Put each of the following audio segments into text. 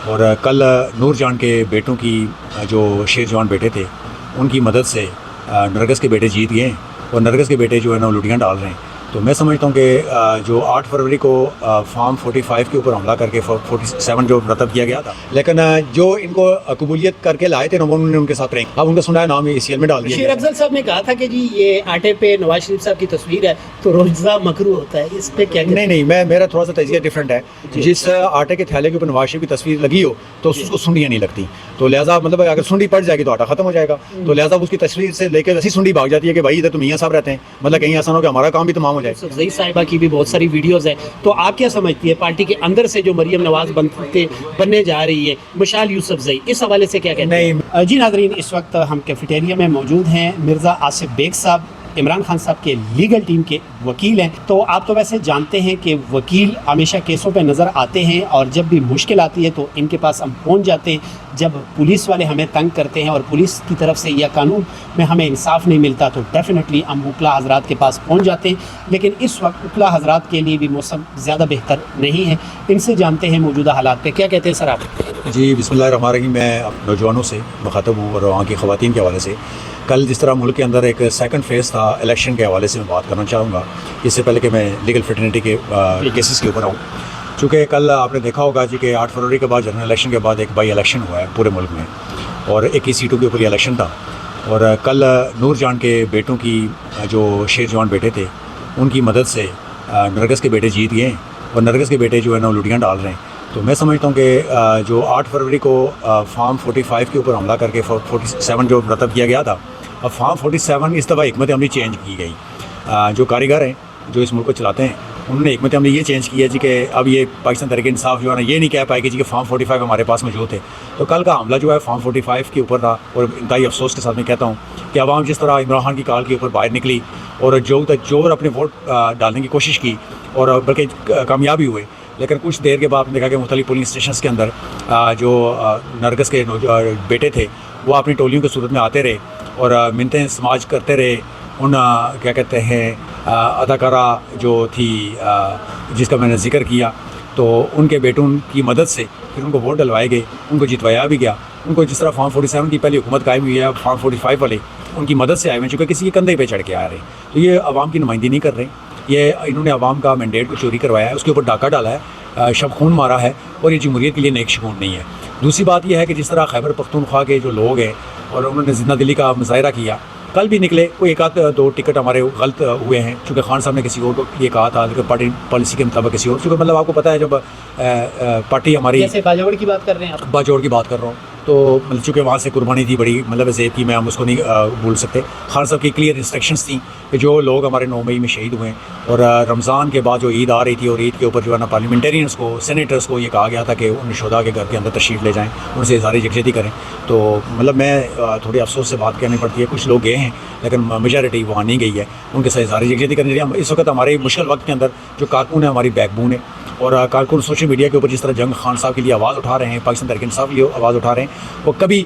اور کل نور جان کے بیٹوں کی جو شیر جوان بیٹے تھے ان کی مدد سے نرگس کے بیٹے جیت گئے ہیں، اور نرگس کے بیٹے جو ہے نا وہ لٹیاں ڈال رہے ہیں۔ تو میں سمجھتا ہوں کہ جو 8 فروری کو فارم 45 کے اوپر حملہ کر کے 47 جو مرتب کیا گیا تھا، لیکن جو ان کو قبولیت کر کے لائے تھے انہوں نے ان کے ساتھ رہیں، اب ان کا سنا ہے نام ACL میں ڈال دیا۔ شیر افضل صاحب نے کہا تھا کہ جی یہ آٹے پہ نواز شریف صاحب کی تصویر ہے تو روزہ مکروہ ہوتا ہے، اس پہ کیا کہتے ہیں؟ نہیں، میرا تھوڑا سا تجزیہ ڈفرینٹ ہے۔ جس آٹے کے تھیلے کے اوپر نواز شریف کی تصویر لگی ہو تو اس کو سنڈیاں نہیں لگتی، تو لہٰذا مطلب اگر سنڈی پڑ جائے گی تو آٹا ختم ہو جائے گا، تو لہٰذا اس کی تصویر سے لے کے ایسی سنڈی بھاگ جاتی ہے کہ بھائی ادھر تو میاں صاحب رہتے ہیں، مطلب کہیں ایسا نہ ہو کہ ہمارا کام بھی تمام ہو جائے۔ صحیح صاحبہ کی بھی بہت ساری ویڈیوز ہیں، تو آپ کیا سمجھتی ہے پارٹی کے اندر سے جو مریم نواز بننے جا رہی ہے مشال یوسف زئی، اس حوالے سے کیا کہتے ہیں؟ جی ناظرین، اس وقت ہم کیفیٹیریا میں موجود ہیں، مرزا آصف بیگ صاحب عمران خان صاحب کے لیگل ٹیم کے وکیل ہیں۔ تو آپ تو ویسے جانتے ہیں کہ وکیل ہمیشہ کیسوں پہ نظر آتے ہیں، اور جب بھی مشکل آتی ہے تو ان کے پاس ہم پہنچ جاتے ہیں۔ جب پولیس والے ہمیں تنگ کرتے ہیں اور پولیس کی طرف سے یا قانون میں ہمیں انصاف نہیں ملتا تو ڈیفینیٹلی ہم وکلا حضرات کے پاس پہنچ جاتے ہیں، لیکن اس وقت وکلا حضرات کے لیے بھی موسم زیادہ بہتر نہیں ہے۔ ان سے جانتے ہیں موجودہ حالات پہ کیا کہتے ہیں سر آپ؟ جی بسم اللہ الرحمن الرحیم۔ میں نوجوانوں سے مخاطب ہوں اور وہاں کی خواتین کے حوالے سے کل جس طرح ملک کے اندر ایک سیکنڈ فیز تھا الیکشن کے حوالے سے میں بات کرنا چاہوں گا، اس سے پہلے کہ میں لیگل فٹرنیٹی کے کیسز کے اوپر آؤں، چونکہ کل آپ نے دیکھا ہوگا جی کہ 8 فروری کے بعد جنرل الیکشن کے بعد ایک بائی الیکشن ہوا ہے پورے ملک میں، اور 21 سیٹوں کے اوپر یہ الیکشن تھا، اور کل نور جان کے بیٹوں کی جو شیر جوان بیٹے تھے ان کی مدد سے نرگس کے بیٹے جیت گئے ہیں، اور نرگس کے بیٹے جو ہے نا وہ لٹیاں ڈال رہے ہیں۔ تو میں سمجھتا ہوں کہ جو 8 فروری کو فارم 45 کے اوپر حملہ کر کے 47 جو مرتب کیا گیا تھا، اب فارم 47 اس دفعہ حکمت عملی چینج کی گئی۔ جو کاریگر ہیں جو اس ملک کو چلاتے ہیں انہوں نے حکمت عملی یہ چینج کی ہے جی کہ اب یہ پاکستان تحریک انصاف جو ہے نا یہ نہیں کہہ پائے گی جی کہ فارم 45 ہمارے پاس موجود ہے۔ تو کل کا حملہ جو ہے فارم 45 کے اوپر تھا، اور انتہائی افسوس کے ساتھ میں کہتا ہوں کہ عوام جس طرح عمران خان کی کال کے اوپر باہر نکلی اور جو اپنے ووٹ ڈالنے کی کوشش کی اور بلکہ کامیاب بھی ہوئے، لیکن کچھ دیر کے بعد نے دیکھا کہ مختلف پولنگ اسٹیشنز کے اندر جو نرگس کے بیٹے تھے وہ اپنی ٹولیوں کی صورت میں آتے رہے اور منتیں سماج کرتے رہے۔ ان کیا کہتے ہیں اداکارہ جو تھی جس کا میں نے ذکر کیا، تو ان کے بیٹوں کی مدد سے پھر ان کو ووٹ ڈلوائے گئے، ان کو جتوایا بھی گیا۔ ان کو جس طرح فارم 47 کی پہلی حکومت قائم ہوئی ہے، فارم 45 والے ان کی مدد سے آئے ہوئے، چونکہ کسی کے کندھے پہ چڑھ کے آ رہے ہیں، تو یہ عوام کی نمائندگی نہیں کر رہے، یہ انہوں نے عوام کا مینڈیٹ کو چوری کروایا ہے، اس کے اوپر ڈاکہ ڈالا ہے، شب خون مارا ہے، اور یہ جمہوریت کے لیے نیک شگون نہیں ہے۔ دوسری بات یہ ہے کہ جس طرح خیبر پختونخوا کے جو لوگ ہیں اور انہوں نے زندہ دلی کا مظاہرہ کیا، کل بھی نکلے، کوئی ایک آدھ 2 ٹکٹ ہمارے غلط ہوئے ہیں، چونکہ خان صاحب نے کسی اور کو یہ کہا تھا کہ پارٹی پالیسی کے مطابق کسی اور، چونکہ مطلب آپ کو پتہ ہے جب پارٹی ہماری جیسے باجوڑ کی بات کر رہے ہیں آپ، باجوڑ کی بات کر رہا ہوں، تو چونکہ وہاں سے قربانی تھی بڑی مطلب زیب کی، میں ہم اس کو نہیں بھول سکتے۔ خان صاحب کی کلیئر انسٹرکشنز تھیں کہ جو لوگ ہمارے 9 مئی میں شہید ہوئے ہیں، اور رمضان کے بعد جو عید آ رہی تھی، اور عید کے اوپر جو ہے نا پارلیمنٹرینس کو، سینیٹرس کو یہ کہا گیا تھا کہ ان شہداء کے گھر کے اندر تشریف لے جائیں، ان سے اظہار یکجہتی کریں۔ تو مطلب میں تھوڑی افسوس سے بات کرنی پڑتی ہے، کچھ لوگ گئے ہیں لیکن میجارٹی وہاں نہیں گئی ہے، ان کے ساتھ اظہار یکجہتی کرنے کے لیے اس وقت ہمارے مشکل وقت کے اندر جو کارکن ہے ہماری بیک بون ہے، اور کارکن سوشل میڈیا کے اوپر جس طرح جنگ خان صاحب کے لیے آواز اٹھا رہے ہیں، پاکستان تحریک انصاف کے لیے آواز اٹھا رہے ہیں، وہ کبھی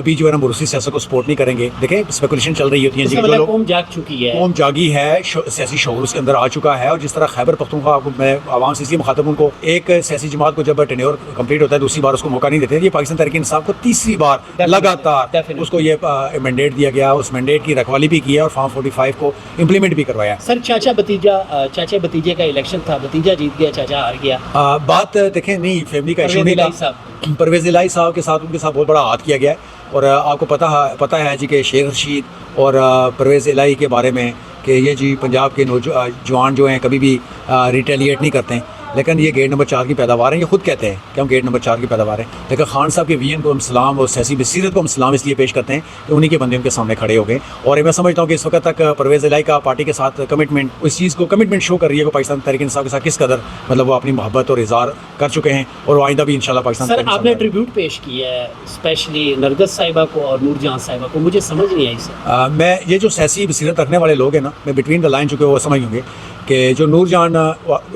بھی جو ہے نا روسی سیاست کو سپورٹ نہیں کریں گے۔ دیکھیں اسپیکولیشن چل رہی ہوتی ہیں جی، جو لوگ قوم جاگ چکی ہے، قوم جاگی ہے، سیاسی شعور اس کے اندر آ چکا ہے، اور جس طرح خیبر پختونخوا کو میں عوام سے اس لیے مخاطب ہوں کو ایک سیاسی جماعت کو جب ٹینیور کمپلیٹ ہوتا ہے دوسری بار اس کو موقع نہیں دیتے، یہ پاکستان تحریک انصاف کو تیسری بار لگاتار اس کو یہ مینڈیٹ دیا گیا، اس مینڈیٹ کی رکھوالی بھی کی ہے اور فارم 45 کو امپلیمنٹ بھی کروایا۔ سر چاچا بھتیجے کا الیکشن تھا، بھتیجا جیت گیا، چاچا ہار گیا، بات دیکھیں نہیں فیملی کا ایشو نہیں تھا، پرویز الہی صاحب کے ساتھ ان کے ساتھ بہت بڑا ہاتھ کیا گیا ہے، اور آپ کو پتہ ہے جی کہ شیخ رشید اور پرویز الہی کے بارے میں کہ یہ جی پنجاب کے نوجوان جو ہیں کبھی بھی ریٹیلیٹ نہیں کرتے ہیں، لیکن یہ گیٹ نمبر 4 کی پیداوار ہیں، یہ خود کہتے ہیں کہ ہم گیٹ نمبر 4 کی پیداوار ہیں، لیکن خان صاحب کے ویژن کو ہم سلام اور سیاسی بصیرت کو ہم سلام اس لیے پیش کرتے ہیں کہ انہی کے بندے ان کے سامنے کھڑے ہو گئے، اور میں سمجھتا ہوں کہ اس وقت تک پرویز الہی کا پارٹی کے ساتھ کمٹمنٹ اس چیز کو کمٹمنٹ شو کر رہی ہے کہ پاکستان تحریک انصاف کے ساتھ کس قدر مطلب وہ اپنی محبت اور اظہار کر چکے ہیں، اور وہ آئندہ بھی انشاءاللہ پاکستان سر آپ نے ٹریبیوٹ پیش کیا ہے اسپیشلی نرگس صاحبہ کو اور نور جہاں صاحبہ کو، مجھے سمجھ نہیں آئی سر۔ میں یہ جو سیاسی بصیرت رکھنے والے لوگ ہیں نا، میں بٹوین دا لائن چکے وہ سمجھ ہوں گے کہ جو نور جہاں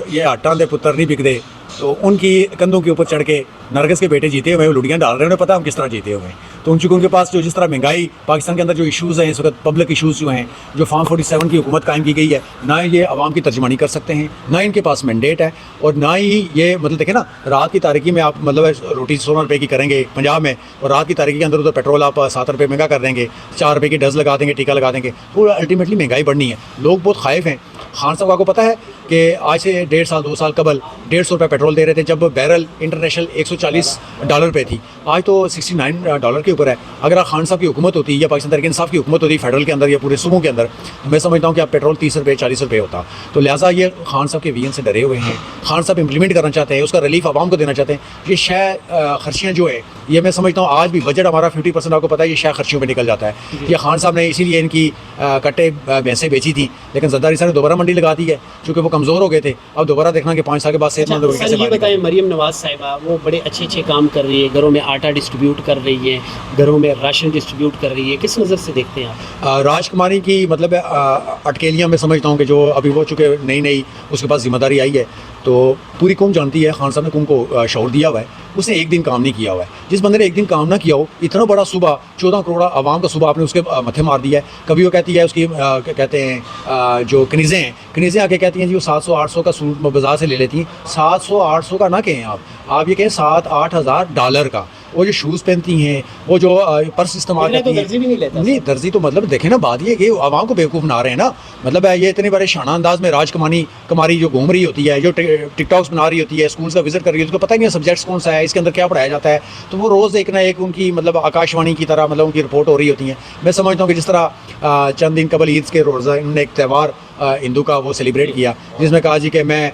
یہ ہٹاں دے پتر نہیں بکدے، تو ان کی کندھوں کے اوپر چڑھ کے نرگس کے بیٹے جیتے ہوئے ہیں، وہ لڑیاں ڈال رہے ہیں، انہیں پتہ ہم کس طرح جیتے ہوئے ہیں، تو چونکہ ان کے پاس جو جس طرح مہنگائی پاکستان کے اندر جو ایشوز ہیں اس وقت پبلک ایشوز جو ہیں جو فارم 47 کی حکومت قائم کی گئی ہے نہ یہ عوام کی ترجمانی کر سکتے ہیں نہ ان کے پاس مینڈیٹ ہے اور نہ ہی یہ مطلب دیکھیں نا رات کی تاریکی میں آپ مطلب روٹی 16 روپے کی کریں گے پنجاب میں اور رات کی تاریکی کے اندر ادھر پیٹرول آپ 7 روپے مہنگا کر دیں گے 4 روپے کی ڈز لگا دیں گے ٹیکا لگا دیں گے تو الٹیمیٹلی مہنگائی بڑھنی ہے. لوگ بہت خائف ہیں. خان صاحب کو پتہ ہے کہ آج سے 1.5 سال 2 سال قبل 150 روپے پیٹرول دے رہے تھے جب بیرل انٹرنیشنل $140 پہ تھی. آج تو $69 کے اوپر ہے. اگر خان صاحب کی حکومت ہوتی یا پاکستان تحریک انصاف کی حکومت ہوتی فیڈرل کے اندر یا پورے صوبوں کے اندر میں سمجھتا ہوں کہ اب پیٹرول 30 روپے 40 روپے ہوتا. تو لہٰذا یہ خان صاحب کے ویژن سے ڈرے ہوئے ہیں. خان صاحب امپلیمنٹ کرنا چاہتے ہیں اس کا ریلیف عوام کو دینا چاہتے ہیں. یہ شے خرچیاں جو ہے یہ میں سمجھتا ہوں آج بھی بجٹ ہمارا 50% آپ کو پتہ ہے یہ شے خرچیوں پہ نکل جاتا ہے. یہ خان صاحب نے اسی لیے ان کی کٹے بھینسیں بیچی تھی لیکن زرداری صاحب نے دوبارہ منڈی لگا دی ہے چونکہ وہ کمزور ہو گئے تھے. اب دوبارہ دیکھنا کہ 5 سال کے بعد صحت مند ہوگی. یہ بتائیں مریم نواز صاحبہ وہ بڑے اچھے کام کر رہی ہے گھروں میں آٹا ڈسٹریبیوٹ کر رہی ہے گھروں میں راشن ڈسٹریبیوٹ کر رہی ہے کس نظر سے دیکھتے ہیں آپ؟ راج کماری کی مطلب اٹکیلیاں میں سمجھتا ہوں کہ جو ابھی وہ چونکہ نئی اس کے پاس ذمہ داری آئی ہے تو پوری قوم جانتی ہے خان صاحب نے قوم کو شعور دیا ہوا ہے. اس نے ایک دن کام نہیں کیا ہوا ہے. جس بندے نے ایک دن کام نہ کیا ہو اتنا بڑا صوبہ 14 کروڑ عوام کا صوبہ آپ نے اس کے متھے مار دیا ہے. کبھی وہ کہتی ہے اس کی کہتے ہیں جو کنیزیں آ کے کہتی ہیں جی وہ 700-800 کا سوٹ بازار سے لے لیتی ہیں. 700-800 کا نہ کہیں آپ یہ کہیں $7,000-8,000 کا. وہ جو شوز پہنتی ہیں وہ جو پرس استعمال کرتی ہیں نہیں درزی تو مطلب دیکھیں نا بات یہ کہ عوام کو بیوقوف بنا رہے ہیں نا. مطلب ہے یہ اتنے بڑے شانہ انداز میں راج کماری جو گھوم رہی ہوتی ہے جو ٹک ٹاکس بنا رہی ہوتی ہے اسکولس کا وزٹ کر رہی ہے اس کو پتہ ہی نہیں سبجیکٹس کون سا ہے اس کے اندر کیا پڑھایا جاتا ہے. تو وہ روز ایک نہ ایک ان کی مطلب آکاش وانی کی طرح مطلب ان کی رپورٹ ہو رہی ہوتی ہیں. میں سمجھتا ہوں کہ جس طرح چند دن قبل عید کے روزہ انہوں نے ایک تہوار ہندو کا وہ سیلیبریٹ کیا جس میں کہا جی کہ میں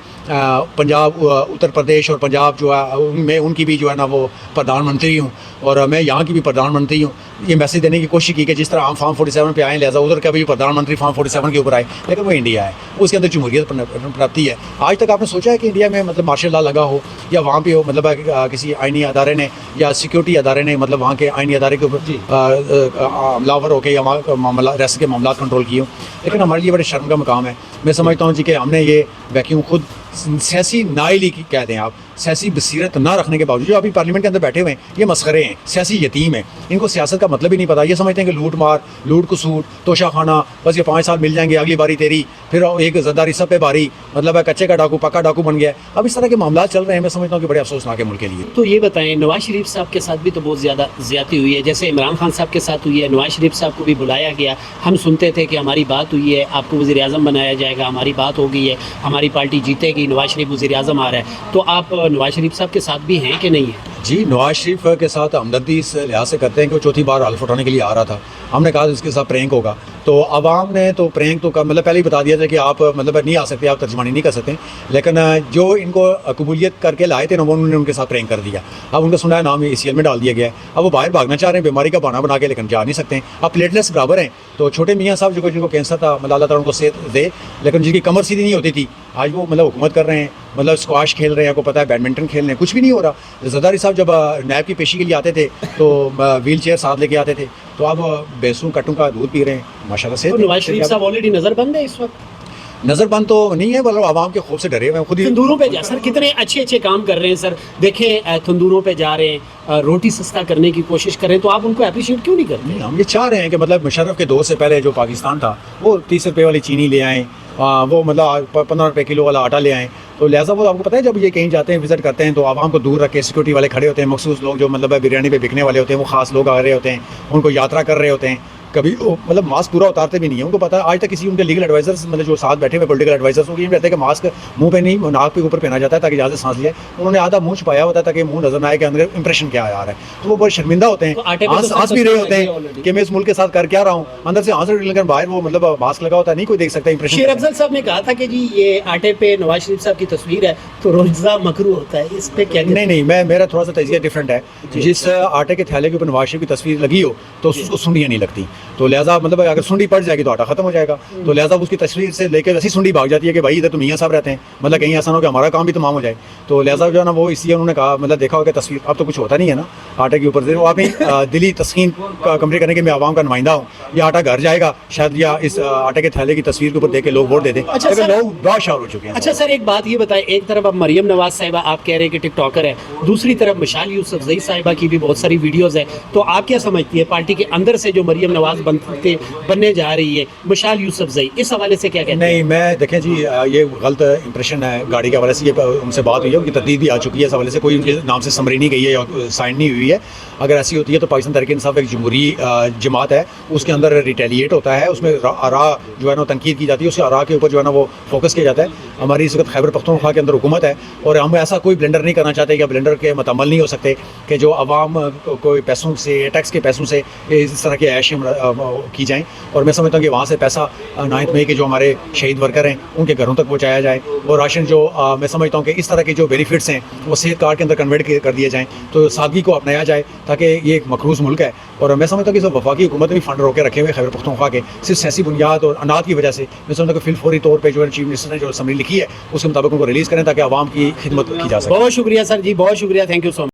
پنجاب اتر پردیش اور پنجاب جو ہے میں ان کی بھی جو ہے نا وہ پردھان منتری ہوں اور میں یہاں کی بھی پردھان منتری ہوں. یہ میسج دینے کی کوشش کی کہ جس طرح ہم فارم 47 پہ آئیں لہٰذا ادھر کا بھی پردھان منتری فارم 47 کے اوپر آئے لیکن وہ انڈیا ہے اس کے اندر جمہوریت پنپتی ہے. آج تک آپ نے سوچا ہے کہ انڈیا میں مطلب مارشل لا لگا ہو یا وہاں پہ ہو مطلب کسی آئینی ادارے نے یا سیکورٹی ادارے نے مطلب وہاں کے آئینی ادارے کے اوپر لاور ہو کے یا وہاں ریسٹ کے معاملات کنٹرول کیے ہوں. لیکن ہمارے لیے بڑے شرم کا مقام ہے. میں سمجھتا ہوں جی کہ ہم نے یہ ویکیوم خود سیاسی نائلی کی کہہ دیں آپ سیاسی بصیرت نہ رکھنے کے باوجود جو ابھی پارلیمنٹ کے اندر بیٹھے ہوئے ہیں یہ مسخرے ہیں سیاسی یتیم ہیں. ان کو سیاست کا مطلب ہی نہیں پتہ. یہ سمجھتے ہیں کہ لوٹ مار لوٹ کسوٹ توشہ خانہ بس یہ 5 سال مل جائیں گے اگلی باری تیری پھر ایک زرداری سب پہ باری مطلب ہے کچے کا ڈاکو پکا ڈاکو بن گیا. اب اس طرح کے معاملات چل رہے ہیں. میں سمجھتا ہوں کہ بڑے افسوسناک ہے ملک کے لیے. تو یہ بتائیں نواز شریف صاحب کے ساتھ بھی تو بہت زیادہ زیادتی ہوئی ہے جیسے عمران خان صاحب کے ساتھ ہوئی ہے. نواز شریف صاحب کو بھی بلایا گیا. ہم سنتے تھے کہ ہماری بات ہوئی ہے آپ کو وزیر اعظم بنایا جائے گا ہماری بات ہو گئی ہے ہماری پارٹی جیتے گی نواز شریف وزیر اعظم آ رہا ہے. تو آپ نواز شریف صاحب کے ساتھ بھی ہیں کہ نہیں ہیں؟ جی نواز شریف کے ساتھ ہمدردی اس لحاظ سے کرتے ہیں کہ وہ چوتھی بار حلف اٹھانے کے لیے آ رہا تھا. ہم نے کہا اس کے ساتھ پرینک ہوگا تو عوام نے تو پرینک تو مطلب پہلے ہی بتا دیا تھا کہ آپ مطلب نہیں آ سکتے آپ ترجمانی نہیں کر سکتے لیکن جو ان کو قبولیت کر کے لائے تھے نا انہوں نے ان کے ساتھ پرینک کر دیا. اب ان کا سنا ہے نام ACL میں ڈال دیا گیا ہے. اب وہ باہر بھاگنا چاہ رہے ہیں بیماری کا بہانہ بنا کے لیکن جا نہیں سکتے ہیں. اب پلیٹلیٹس برابر ہیں تو چھوٹے میاں صاحب جو جن کو کینسر تھا مطلب اللہ تعالیٰ ان کو صحت دے لیکن جن کی کمر سیدھی نہیں ہوتی تھی آج وہ مطلب حکومت کر رہے ہیں مطلب اسکواش کھیل رہے ہیں. آپ کو پتہ ہے بیڈمنٹن کھیل رہے ہیں کچھ بھی نہیں ہو رہا. زرداری صاحب جب نیب کی پیشی کے لیے آتے تھے تو ویل چیئر ساتھ لے کے آتے تھے تو اب بیسوں کٹوں کا دودھ پی رہے ہیں ماشاء اللہ سے. نواز شریف صاحب آلریڈی نظر بند ہے اس وقت. نظر بند تو نہیں ہے مطلب عوام کے خوف سے ڈرے ہوئے ہیں. خود ہی تندوروں پہ جا سر کتنے اچھے کام کر رہے ہیں سر. دیکھیں تندوروں پہ جا رہے ہیں روٹی سستا کرنے کی کوشش کر رہے ہیں تو آپ ان کو اپریشیٹ کیوں نہیں کرتے؟ ہم یہ چاہ رہے ہیں کہ مطلب مشرف کے دور سے پہلے جو پاکستان تھا وہ 30 روپے والی چینی لے آئیں وہ مطلب 15 روپے کلو والا آٹا لے آئیں. تو لہٰذا وہ آپ کو پتہ ہے جب یہ کہیں جاتے ہیں وزٹ کرتے ہیں تو عوام کو دور رکھ کے سیکورٹی والے کھڑے ہوتے ہیں. مخصوص لوگ جو مطلب بریانی پہ بکنے والے ہوتے ہیں وہ خاص لوگ آ رہے ہوتے ہیں ان کو یاترا کر رہے ہوتے ہیں. کبھی مطلب ماسک پورا اتارتے بھی نہیں ہیں. ان کو پتہ ہے آج تک کسی ان کے لیگل ایڈوائزرس مطلب جو ساتھ بیٹھے ہوئے پولیٹیکل ایڈوائزرس وہ یہ کہتے ہیں کہ ماسک منہ پہ نہیں ناک پہ اوپر پہنا جاتا ہے تاکہ جہاں سے سانس لیا. انہوں نے آدھا منہ چھپایا ہوتا ہے تاکہ منہ نظر نہ آئے کہ اندر امپریشن کیا آ رہا ہے. تو وہ بڑے شرمندہ ہوتے ہیں ہنس بھی رہے ہوتے ہیں کہ میں اس ملک کے ساتھ کر کیا رہا ہوں اندر سے ہنس رہے لیکن باہر وہ مطلب ماسک لگا ہوتا ہے نہیں کوئی دیکھ سکتا امپریشن. شیر افضل صاحب نے کہا تھا کہ جی یہ آٹے پہ نواز شریف صاحب کی تصویر ہے تو روزہ مکروہ ہوتا ہے. اس پہ کیا؟ نہیں میرا تھوڑا سا تجزیہ ڈفرینٹ ہے. جس آٹے کے تھیلے کے اوپر نواز شریف کی تصویر لگی ہو تو اس کو سنڈیاں نہیں لگتی. تو لہٰذا مطلب اگر سنڈی پڑ جائے گی تو آٹا ختم ہو جائے گا. تو لہٰذا اس کی تصویر سے لے کے ایسی سنڈی بھاگ جاتی ہے کہ بھائی ادھر تو میاں صاحب رہتے ہیں, مطلب کہیں ایسا نہ ہو کہ ہمارا کام بھی تمام ہو جائے. تو لہٰذا جو ہے نا وہ اس لیے انہوں نے کہا, مطلب دیکھا ہوگا تصویر, اب تو کچھ ہوتا نہیں ہے نا آٹے کے اوپر سے. وہ آپ دلی تسکین کا کمپنی کرنے کے میں عوام کا نمائندہ ہوں. یہ آٹا گھر جائے گا شاید, یا اس آٹے کے تھیلے کی تصویر کے اوپر دیکھ کے لوگ ووٹ دے دیں. اچھا لیکن سر, لوگ بہت شور ہو چکے ہیں. اچھا سر ایک بات یہ بتائیں, ایک طرف اب مریم نواز صاحبہ آپ کہہ رہے ہیں کہ ٹک ٹاکر ہے, دوسری طرف مشال یوسفزئی صاحبہ کی بھی بہت ساری ویڈیوز ہیں, تو آپ کیا سمجھتی ہے پارٹی کے اندر سے جو مریم نواز بننے جا رہی ہے مشال یوسفزئی, اس حوالے سے کیا کہتے ہیں؟ نہیں, میں دیکھیں جی یہ غلط امپریشن ہے گاڑی کے حوالے سے. یہ ان سے بات ہوئی ہے, ان کی تردید بھی آ چکی ہے اس حوالے سے, کوئی ان کے نام سے سمری نہیں گئی ہے یا سائن نہیں ہوئی ہے. اگر ایسی ہوتی ہے تو پاکستان تحریک انصاف ایک جمہوری جماعت ہے, اس کے اندر ریٹیلیٹ ہوتا ہے, اس میں آرا جو ہے نا تنقید کی جاتی ہے, اس کے آرا کے اوپر جو ہے نا وہ فوکس کیا جاتا ہے. ہماری اس وقت خیبر پختونخوا کے اندر حکومت ہے اور ہم ایسا کوئی بلنڈر نہیں کرنا چاہتے کہ بلنڈر کے متعمل نہیں ہو سکتے کہ جو عوام کوئی پیسوں سے, ٹیکس کے پیسوں سے اس طرح کی عیشیں کی جائیں. اور میں سمجھتا ہوں کہ وہاں سے پیسہ 9 مئی کے جو ہمارے شہید ورکر ہیں ان کے گھروں تک پہنچایا جائے, اور راشن جو میں سمجھتا ہوں کہ اس طرح کے جو بینیفٹس ہیں وہ صحت کارڈ کے اندر کنورٹ کر دیے جائیں, تو سادگی کو اپنایا جائے, تاکہ یہ ایک مقروض ملک ہے. اور میں سمجھتا ہوں کہ سب وفاقی حکومت نے بھی فنڈ روکے رکھے ہوئے خیبر پختونخوا کے, صرف سیاسی بنیاد اور اناج کی وجہ سے. میں سمجھتا ہوں کہ فوری طور پہ جو ہے چیف منسٹر نے جو اسمبلی لکھی ہے اس کے مطابق ان کو ریلیز کریں تاکہ عوام کی خدمت کی جا سکے. بہت شکریہ سر جی, بہت شکریہ, تھینک یو سو مچ.